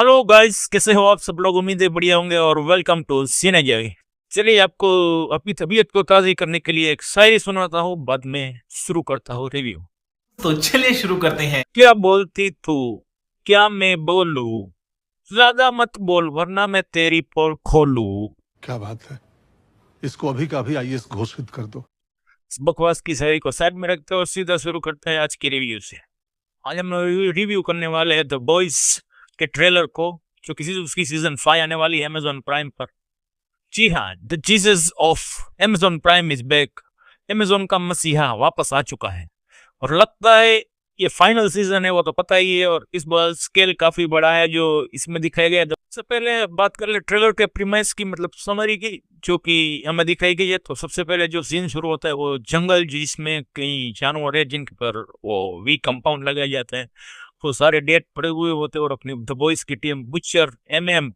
Hello guys, कैसे हो आप सब लोग। उम्मीद है बढ़िया होंगे और वेलकम टू सीने जावी। चलिए, आपको अपनी तबीयत को ताज़ी करने के लिए एक शायरी सुनाता हूँ, बाद में शुरू करता हूँ रिव्यू। तो चलिए शुरू करते हैं। क्या बोलती तू, क्या मैं बोलूं, ज्यादा मत बोल वरना मैं तेरी पोल खोलूं। क्या बात है। इसको अभी का अभी आईएएस घोषित कर दो। इस बकवास की शायरी को साइड में रखते हैं और सीधा शुरू करते हैं आज की रिव्यू से। आज हम रिव्यू करने वाले हैं द बॉयज के ट्रेलर को, जो किसी उसकी सीजन 5 आने वाली है अमेजोन प्राइम पर। जी हाँ, the Jesus of Amazon prime is back. Amazon का मसीहा वापस आ चुका है और लगता है ये फाइनल सीजन है, वो तो पता ही है। और इस बार स्केल काफी बड़ा है जो इसमें दिखाया गया है। सबसे पहले बात कर ले ट्रेलर के प्रीमाइस की, मतलब समरी की, जो कि हमें दिखाई गई है। तो सबसे पहले जो सीन शुरू होता है वो जंगल, जिसमें कई जानवर है जिनके पर वो वी कंपाउंड लगाए जाते हैं। वो सारे डेट पड़े हुए होते हैं और अपनी द बॉयज की टीम बुचर, MM,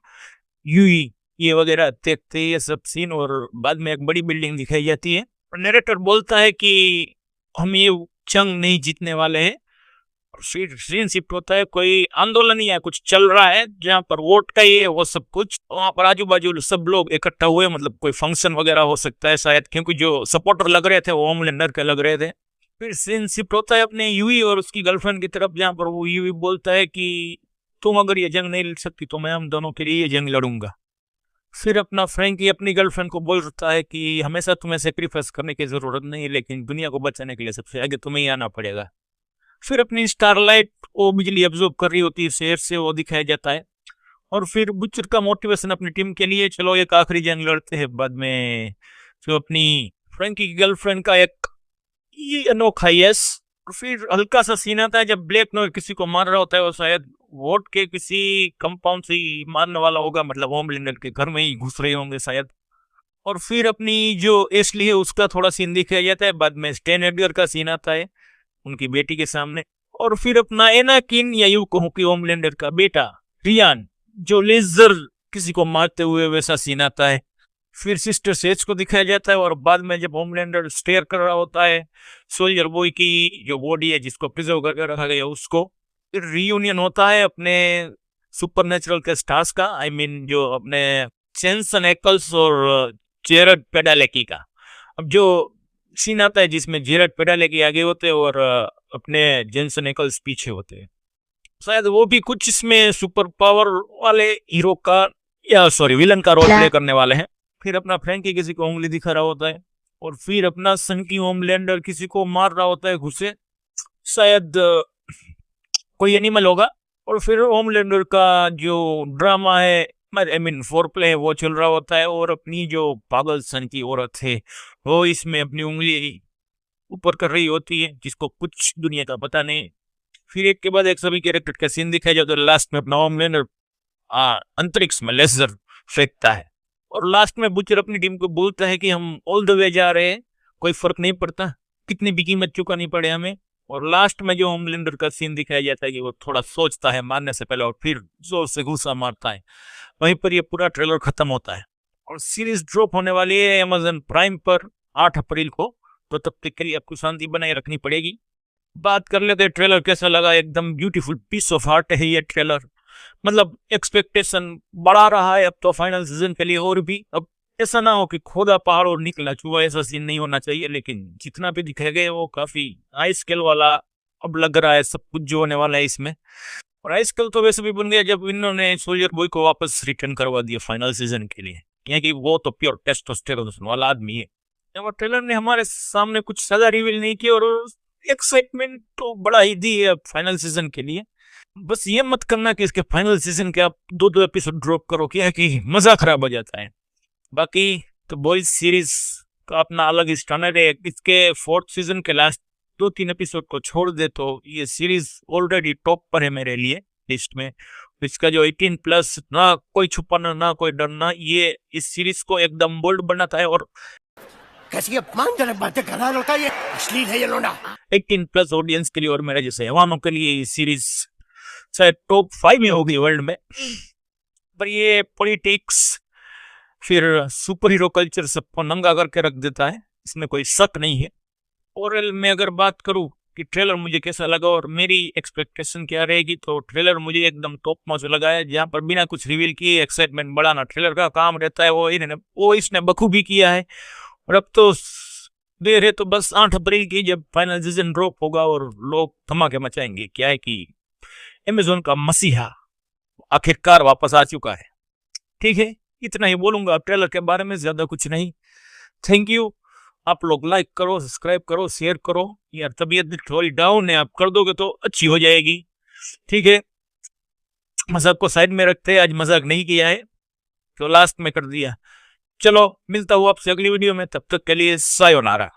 यूई, ये वगैरह देखते हैं ये सब सीन। और बाद में एक बड़ी बिल्डिंग दिखाई जाती है और नरेटर बोलता है कि हम ये जंग नहीं जीतने वाले हैं। और फिर सीन शिफ्ट होता है, कोई आंदोलन या कुछ चल रहा है जहाँ पर वोट का ही है वो सब कुछ। वहां पर आजू बाजू सब लोग इकट्ठा हुए, मतलब कोई फंक्शन वगैरह हो सकता है शायद, क्योंकि जो सपोर्टर लग रहे थे वो होमलैंडर के लग रहे थे। फिर सीन शिफ्ट होता है अपने यूई और उसकी गर्लफ्रेंड की तरफ, जहाँ पर वो यूई बोलता है कि तुम अगर ये जंग नहीं लड़ सकती तो मैं हम दोनों के लिए ये जंग लड़ूंगा। फिर अपना फ्रैंकी अपनी गर्लफ्रेंड को बोलता है कि हमेशा तुम्हें सेक्रीफाइस करने की जरूरत नहीं है, लेकिन दुनिया को बचाने के लिए सबसे आगे तुम्हें ही आना पड़ेगा। फिर अपनी स्टारलाइट, वो बिजली ऑब्जॉर्व कर रही होती है शहर से, वो दिखाया जाता है। और फिर बुचर का मोटिवेशन अपनी टीम के लिए, चलो एक आखिरी जंग लड़ते हैं। बाद में जो अपनी फ्रैंकी की गर्लफ्रेंड का एक ये अनोखा यस। फिर हल्का सा सीन आता है जब ब्लैक नॉय किसी को मार रहा होता है, वो शायद वोट के किसी कंपाउंड से ही मारने वाला होगा, मतलब होमलैंडर के घर में ही घुस रहे होंगे शायद। और फिर अपनी जो एशली है उसका थोड़ा सीन दिखाया जाता है। बाद में स्टेन एडगर का सीन आता है उनकी बेटी के सामने। और फिर अपना एनाकिन, या यूं कहूं कि होमलैंडर का बेटा रियान, जो लेजर किसी को मारते हुए वैसा सीन आता है। फिर सिस्टर सेज को दिखाया जाता है। और बाद में जब होमलैंडर स्टेयर कर रहा होता है सोल्जर बॉय की जो बॉडी है जिसको प्रिजर्व करके रखा गया उसको, फिर रीयूनियन होता है अपने सुपरनेचुरल के स्टार्स का, आई मीन जो अपने जेंसन एकल्स और जेरड पेडालेकी का। अब जो सीन आता है जिसमें जेरड पेडालेकी आगे होते हैं और अपने जेंसन एकल्स पीछे होते हैं, शायद वो भी कुछ इसमें सुपर पावर वाले हीरो का, या सॉरी विलन का रोल प्ले करने वाले हैं। फिर अपना फ्रैंकी किसी को उंगली दिखा रहा होता है। और फिर अपना सनकी होमलैंडर किसी को मार रहा होता है घुसे, शायद कोई एनिमल होगा। और फिर होमलैंडर का जो ड्रामा है, आई मीन फोर प्ले है, वो चल रहा होता है। और अपनी जो पागल सन की औरत है वो इसमें अपनी उंगली ऊपर कर रही होती है, जिसको कुछ दुनिया का पता नहीं। फिर एक के बाद एक सभी कैरेक्टर का सीन दिखाया जाता है। लास्ट में अपना होमलैंडर अंतरिक्ष में लेजर फेंकता है। और लास्ट में बुचर अपनी टीम को बोलता है कि हम ऑल द वे जा रहे हैं, कोई फर्क नहीं पड़ता कितनी भी कीमत चुकानी पड़े हमें। और लास्ट में जो होमलैंडर का सीन दिखाया जाता है कि वो थोड़ा सोचता है मारने से पहले और फिर जोर से घुसा मारता है। वहीं पर ये पूरा ट्रेलर खत्म होता है और सीरीज ड्रॉप होने वाली है अमेजन प्राइम पर 8 अप्रैल को। तो तब तक के लिए आपको शांति बनाए रखनी पड़ेगी। बात कर लेते हैं ट्रेलर कैसा लगा। एकदम ब्यूटीफुल पीस ऑफ हार्ट है ये ट्रेलर, मतलब एक्सपेक्टेशन बढ़ा रहा है अब तो फाइनल सीजन के लिए। और भी अब ऐसा ना हो कि खोदा पहाड़ और निकला चूहा, ऐसा सीन नहीं होना चाहिए। लेकिन जितना भी दिखाया गया वो काफी हाई स्केल वाला अब लग रहा है सब कुछ जो होने वाला है इसमें। और हाई स्केल तो वैसे भी बन गया जब इन्होंने सोल्जर बॉय को वापस रिटर्न करवा दिया फाइनल सीजन के लिए, क्योंकि वो तो प्योर टेस्टोस्टेरोन वाला आदमी है। और ट्रेलर ने हमारे सामने कुछ ज्यादा रिवील नहीं किया और एक्साइटमेंट तो बड़ा ही दी है फाइनल सीजन के लिए। बस ये मत करना कि इसके फाइनल सीजन के आप 2-2 एपिसोड ड्रॉप करो, क्या है कि मजा खराब हो जाता है। बाकी तो बॉयज सीरीज का अपना अलग स्टैंडर्ड है। इसके 4th सीजन के लास्ट 2-3 एपिसोड को छोड़ दे तो ये सीरीज ऑलरेडी टॉप पर है मेरे लिए लिस्ट में। इसका जो 18+, ना कोई छुपाना ना कोई डरना, ये इस सीरीज को एकदम बोल्ड बनाता है। और कैसी अपमानजनक बातें कर रहा है लड़का, ये अश्लील है ये लोना। 18+ ऑडियंस के लिए और मेरे जैसे हवानों के लिए ये सीरीज शायद टॉप 5 में होगी वर्ल्ड में। पर ये पॉलिटिक्स फिर सुपर हीरो कल्चर सबको नंगा करके रख देता है, इसमें कोई शक नहीं है। ओवरऑल में अगर बात करूं कि ट्रेलर मुझे कैसा लगा और मेरी एक्सपेक्टेशन क्या रहेगी। तो ट्रेलर मुझे एकदम टॉप नॉच लगा है, जहाँ पर बिना कुछ रिवील किए एक्साइटमेंट बढ़ाना ट्रेलर का काम रहता है, वो इसने बखूबी किया है। और अब तो देर है तो बस 8 अप्रैल की जब फाइनल सीजन ड्रॉप होगा और लोग धमाके मचाएंगे। क्या है कि अमेज़न का मसीहा आखिरकार वापस आ चुका है। ठीक है, इतना ही बोलूंगा ट्रेलर के बारे में, ज्यादा कुछ नहीं। Thank you. आप लोग लाइक करो, सब्सक्राइब करो, शेयर करो। यार तबीयत थोड़ी डाउन है, आप कर दोगे तो अच्छी हो जाएगी। ठीक है, मजाक को साइड में रखते हैं, आज मजाक नहीं किया है तो लास्ट में कर दिया। चलो मिलता हूँ आपसे अगली वीडियो में, तब तक के लिए सायोनारा।